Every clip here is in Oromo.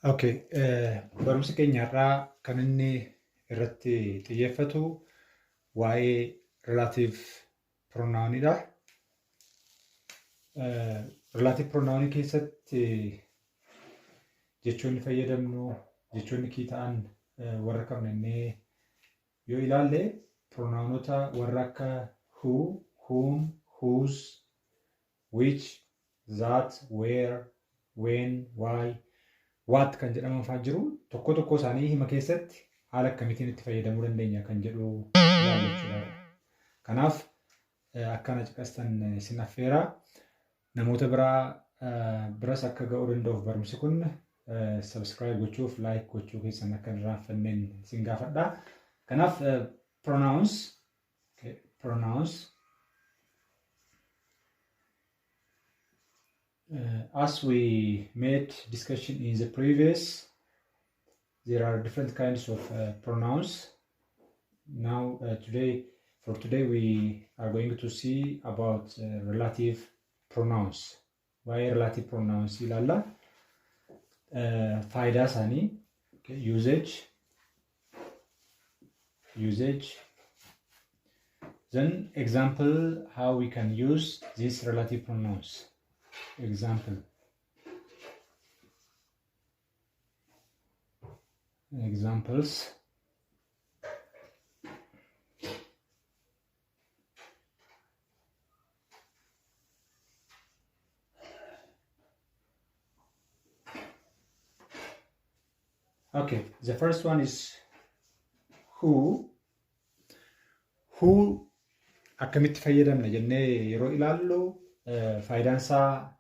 Okay, barumsa keenyarraa kan inni irratti xiyyeeffatu waa'ee relative pronounidha. Relative pronoun keessatti jechoonni fayyadamnu jechoonni kii ta'an warra qabnannee yoo ilaalle pronounota warra akka who, whom, whose, which, that, where, when, why, what kan jedhaman fa'aa jiru. Tokko tokko isaanii hima keessatti haala akkamiitiin itti fayyadamuu dandeenya kan jedhu ilaalla jechuudha. Kanaaf akkana caqastan isin affeera. Namoota biras akka ga'uu danda'uuf barumsi kun subscribe gochuuf like gochuu keessan akka hin irraanfanneen isin gaafadha. Kanaaf pronouns as we made discussion in the previous, there are different kinds of pronouns. Now for today we are going to see about relative pronouns. Why relative pronouns ilalla? Faida sani, okay, usage. Then example how we can use these relative pronouns. Examples. Okay, the first one is who. Who akkamitti fayyadamna jennee yeroo ilaallu faayidaan isaa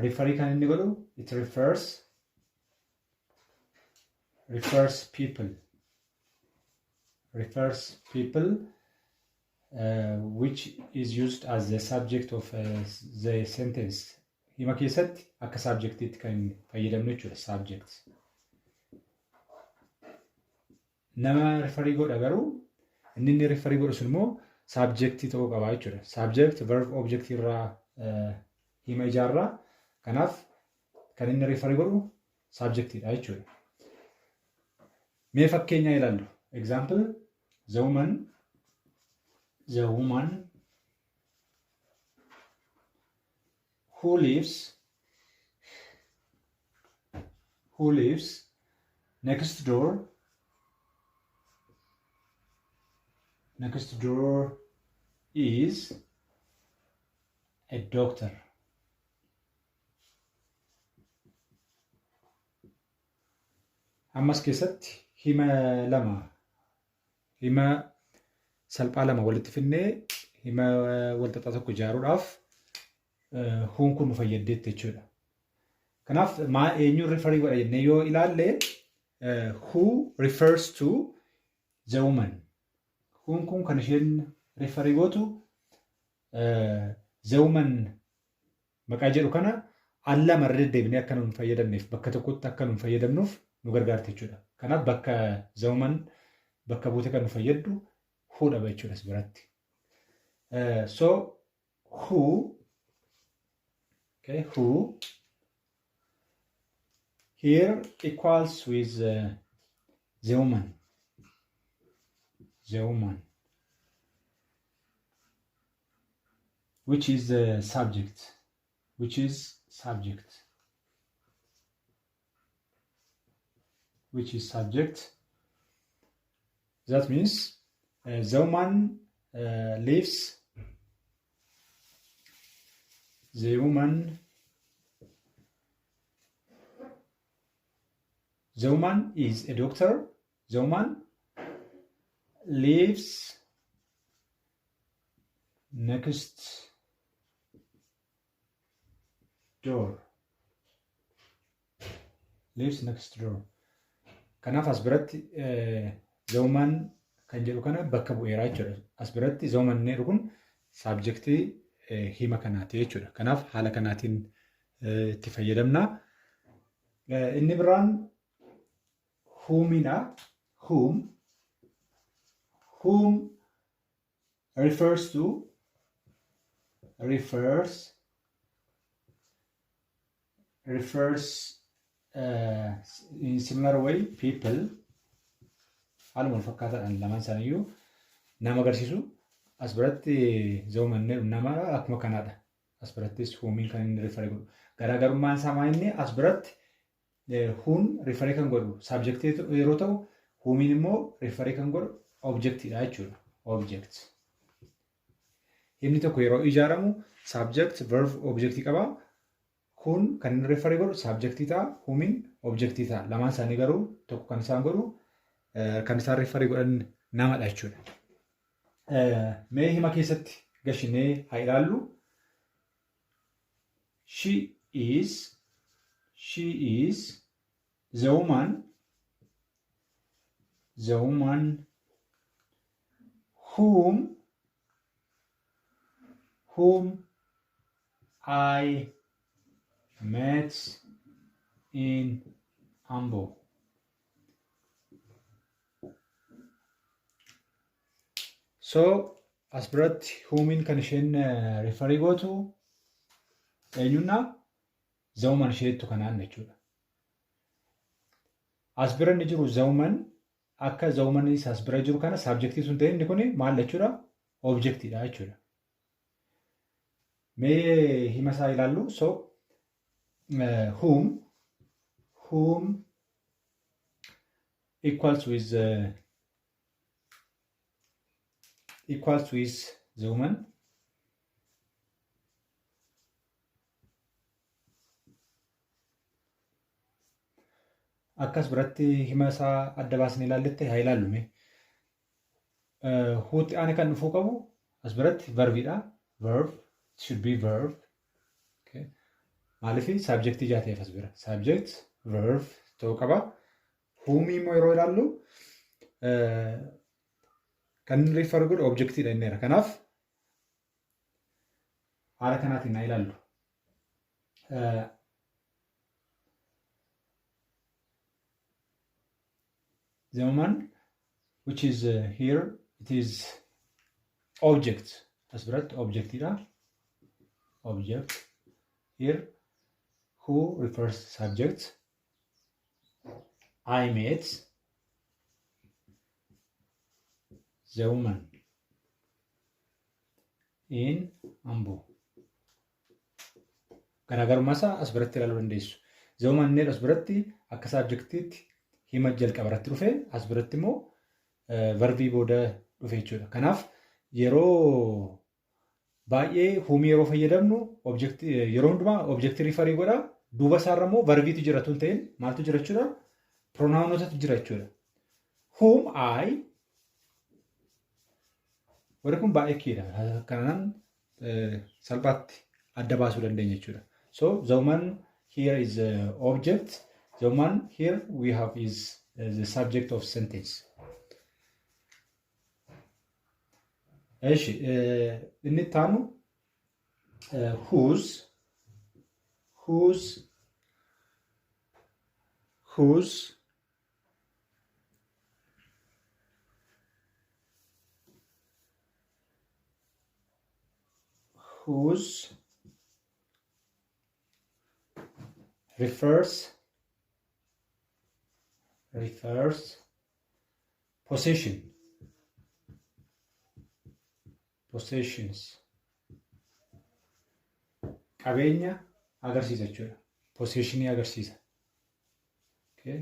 referii kan inni godhu it refers people which is used as the subject of the sentence. Hima keessatti akka subjectiitti kan fayyadamnu jechuudha. Subject nama referii godha garuu inni referii godhu sun immoo subjectii ta'uu qaba jechuudha. Subject verb object irraa hima ijaarraa. Kanaaf kan inni referii godhu subjectiidha jechuudha. Mee fakkeenya ilaallu. Example, the woman who lives next door is a doctor. Ammas keessatti hima salphaa lama walitti finnee hima walxaxaa tokko ijaaruudhaaf huun kun nu fayyaddeetti jechuudha. Kanaaf eenyuun referii godha jennee yoo ilaalle who refers to the woman. Huun kun kan isheen referii gootu the woman maqaa jedhu kana alla marra deddeebinee akka nu hin fayyadamneef bakka tokkotti akka nu hin fayyadamnuuf nu gargaarti jechuudha. Kanaaf bakka the woman bakka buute kan nu fayyaddu who dha jechuudha as biratti. So who here equals with the woman, which is the subject, That means the woman lives. The woman is a doctor. The woman lives next door. Kanaaf as biratti the woman kan jedhu kana bakka bu'eeraa jechuudha. As biratti the woman inni kun subjectii hima kanaati jechuudha. Kanaaf haala kanaatiin itti fayyadamna. Inni biraan whomidha. Whom refers to in similar way people haaluma wal fakkaataadhaan lamaan isaaniiyyuu nama agarsiisu as biratti zoomannee nama akkuma kanaadha. As birattis huumiin kan inni rifaree godhu. Garaagarummaan isaa maa inni as biratti huun rifaree kan godhu saabjektii yeroo ta'u huumiin immoo rifaree kan godhu objektiidha jechuudha. Object. Himni tokko yeroo ijaaramu subject verb objektii qaba. Kun kan inni rifaree godhu subjektii ta'a. Huumiin objektii ta'a. Lamaan isaanii garuu tokko kan isaan godhu kan isaan rifaree godhan namadha jechuudha. Mee hima keessatti gashinee haa ilaallu. She is the woman whom I met in Ambo. So as biratti whomiin kan isheen rifarii gootu eenyunnaa zawuman isheettu kanaan jechuudha. As bira inni jiru zawuman akka zawumanis as bira jiru kana saabjektii sun ta'e inni kun maal jechuudha? Objektiidha jechuudha. Mee hima isaa ilaallu. So whom equals with the woman. Akkas biratti hima isaa adda baasnee ilaalletti haa ilaallume. Huutti aane kan dhufuu qabu as biratti verbiidha. Verb should be verb. Okay. Maaliif subjectii jaateef as bira. Subject verb ta'uu qaba. Huumii immoo yeroo ilaallu kan refer godhu objektiidha inneera. Kanaaf haala kanaatiin haa ilaallu. The woman which is here, it is object. As biratti objectiidha. Object. Here, who refers to subject. I met the woman in Ambo. Garaagarummaa isaa as biratti ilaaluu dandeessu. The woman inni as biratti akka subjectiitti hima jalqaba irratti dhufe as biratti immoo verbii booda dhufe jechuudha. Kanaaf yeroo baay'ee huumii yeroo fayyadamnu yeroo hundumaa objektii rifarii godha. Duuba isaarra immoo verbiitu jira tun ta'in maaltu jira jechuudha? Pronounotatu jira jechuudha. Whom I warri kun baay'ee kiidha. Kanaan salphaatti adda baasuu dandeenya jechuudha. So the woman here is object. The woman here we have is the subject of sentence. Inni taanu whose refers possessions qabeenya agarsiisa jechuudha. Possessionii agarsiisa. Okay.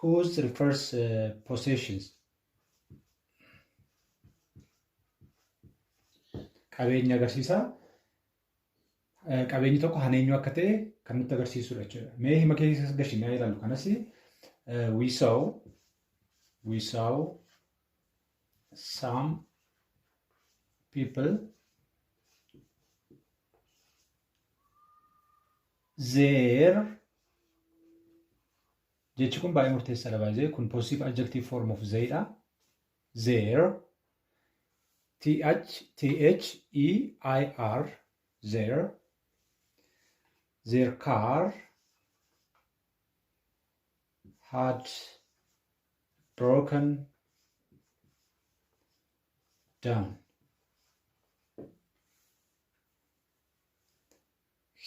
Whose refers possessions. Qabeenya agarsiisa. Qabeenyi tokko haneenyu akka ta'e kan nutti agarsiisudha jechuudha. Mee hima keessa gashinaa ilaallu kanas we saw some people there jechi kun baay'ee murteessaadha baay'ee kun possessive adjective form of theedha. There their their car had broken down.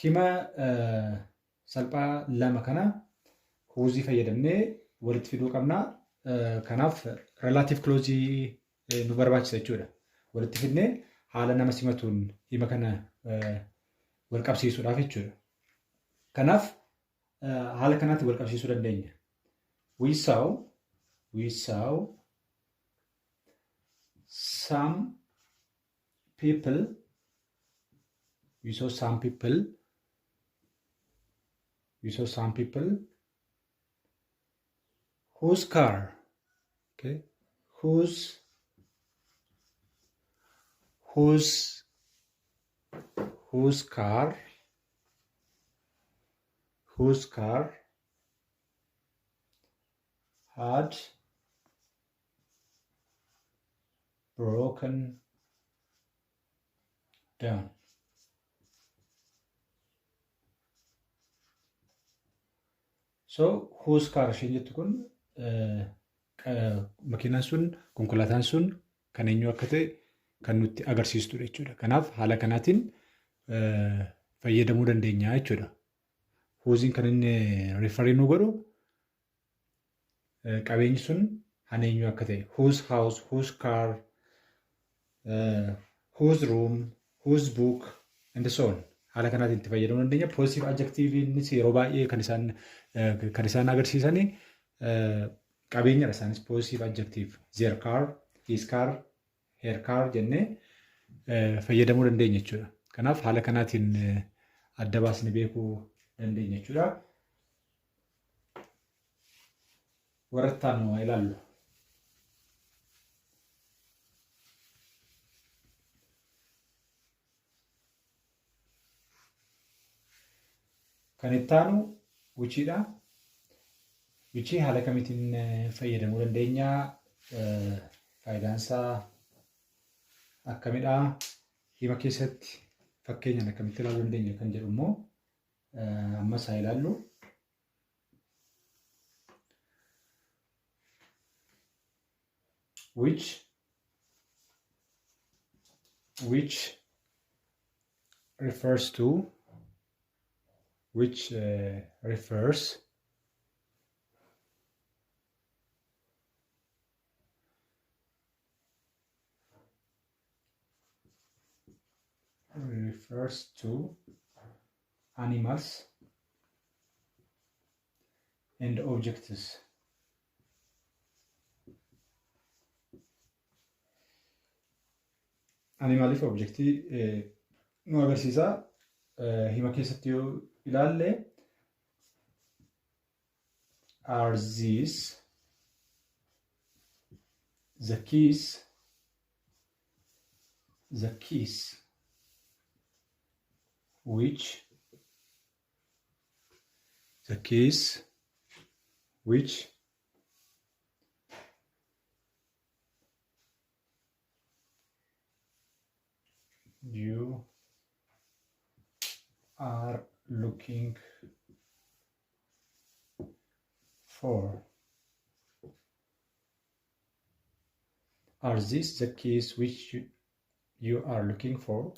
Hima salphaa lama kana whose fayyadamnee walitti fiduu qabna. Kanaaf relative clause nu barbaachisa jechuudha. Walitti fidnee haala nama simatuun hima kana wal qabsiisuudhaaf jechuudha. Kanaaf haala kanaatti wal qabsiisuu dandeenya. We saw some people. We saw some people whose car, okay, whose car had broken down. So whose car isheen jettu kun makiinaan sun konkolaataan sun kan eenyu akka ta'e kan nutti agarsiistudha jechuudha. Kanaaf haala kanaatiin fayyadamuu dandeenya jechuudha. Whosein kan inni referii nu godhu qabeenyi sun kan eenyu akka ta'e whose house, whose car, whose room, whose book and so on. Haala kanaatiin itti fayyadamuu dandeenya. Positive adjectives yeroo baay'ee kan isaan agarsiisanii qabeenyadha. Isaanis positive adjective their car, his car, her car jennee fayyadamuu dandeenya jechuudha. Kanaaf haala kanaatiin adda baasnee beekuu dandeenya jechuudha. Warra itti aanu ilaallu. Kan itti aanu wichiidha. Wichii haala kamiitiin fayyadamuu dandeenya? Faayidaan isaa akkamidha? Hima keessatti fakkeenyaan akkamitti ilaaluu dandeenya kan jedhu immoo ammas haa ilaallu. Which refers to animals and objects. Animalii fi objectii nu agarsiisa. Hima keessatti yoo ilaalle are these the keys which you are looking for. Are these the keys which you are looking for?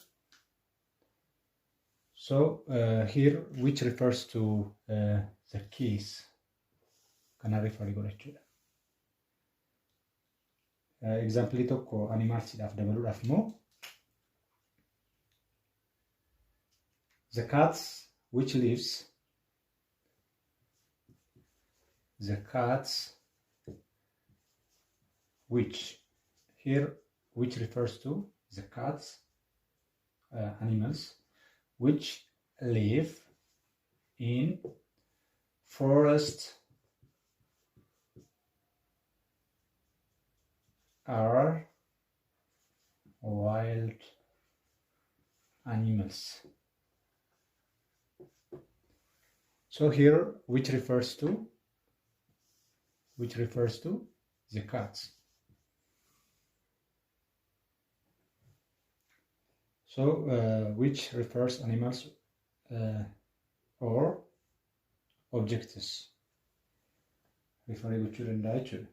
So here which refers to the keys. Kana referii godhachuudha. Example tokko animalsiidhaaf dabaluudhaaf immoo the cats which lives, the cats which, here which refers to the cats, animals which live in forest are wild animals. So here which refers to the cats. So which refers animals or objects. Referring gochuu danda'a jechuudha.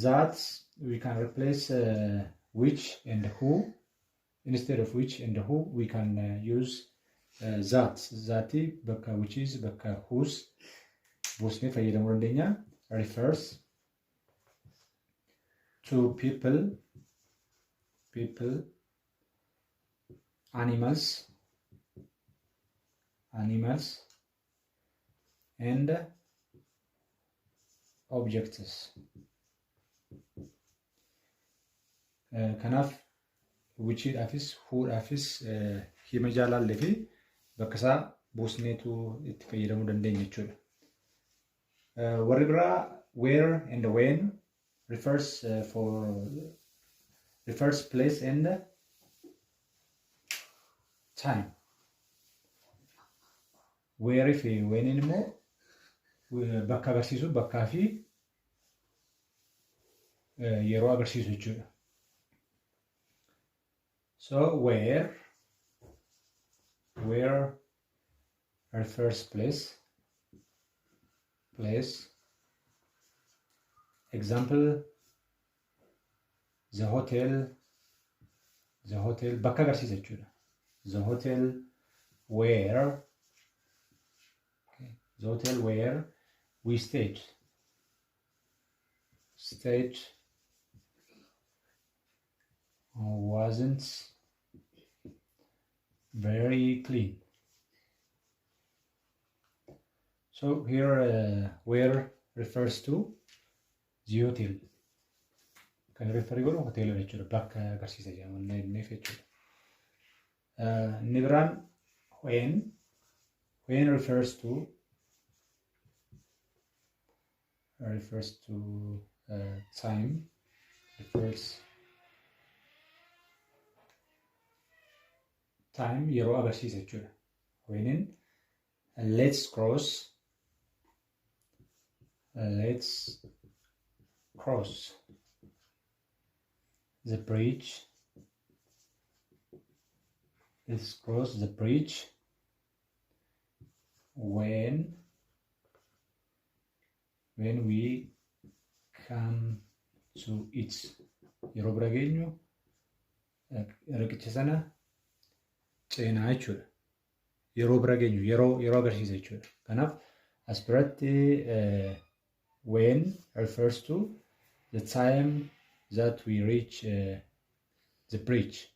That we can replace which and who. Instead of which and who, we can use Zaati bakka which is bakka whose buusnee fayyadamuu dandeenya. Refers to people, animals, and objects. Kanaaf which dhaafis who dhaafis hima jaalaallee fi bakka isaa buusneetu itti fayyadamuu dandeenya jechuudha. Warri biraa where and when refers place and time. Where fi when immoo bakka agarsiisu bakkaa fi yeroo agarsiisu jechuudha. So where refers place. Example, the hotel bakka agarsiisa jechuudha. The hotel where we stayed wasn't very clean. So here where refers to the hotel. Kan refer godhu hoteela jechuudha. Bakka agarsiisa jedhama jechuudha. Inni biraan when refers to time. Time yeroo agarsiisa jechuudha. Whenin let's cross the bridge. Let's cross the bridge when we come to it. Yeroo bira geenyu riqicha sana ceenaa jechuudha. Yeroo bira geenyu yeroo agarsiisa jechuudha. Kanaaf as biratti when refers to the time that we reach the bridge.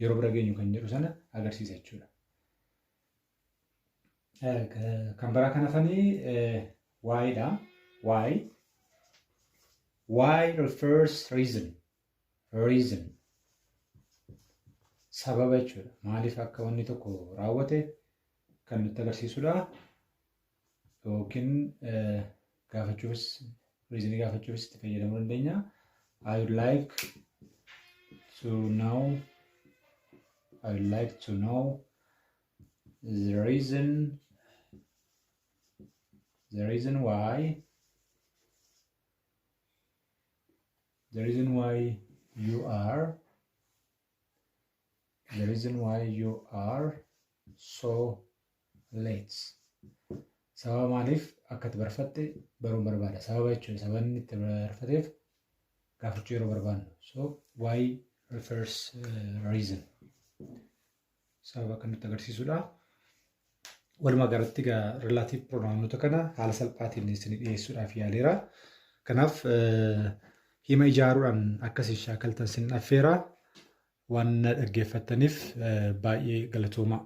Yeroo bira geenyu kan jedhu sana agarsiisa jechuudha. Kan biraa kan hafanii why'dha. Why refers reason. Sababa jechuudha. Maaliif akka wanni tokko raawwate kan nutti agarsiisudha. Yookiin reasonii gaafachuufis itti fayyadamuu dandeenya. I would like to know the reason why you are so late. Sababa maaliif akka itti barfatte baruun barbaada. Sababa jechuudha. Sababni itti barfateef gaafachuu yeroo barbaannu. So why refers reason. Sababa kan nutti agarsiisudha. Walumaa galatti relative pronounota kana haala salphaatiin isinii dhiyeessuudhaaf yaaleera. Kanaaf hima ijaaruudhaan akkasii shaakaltan sin affeera. Waan dhaggeeffattaniif baay'ee galatoomaa.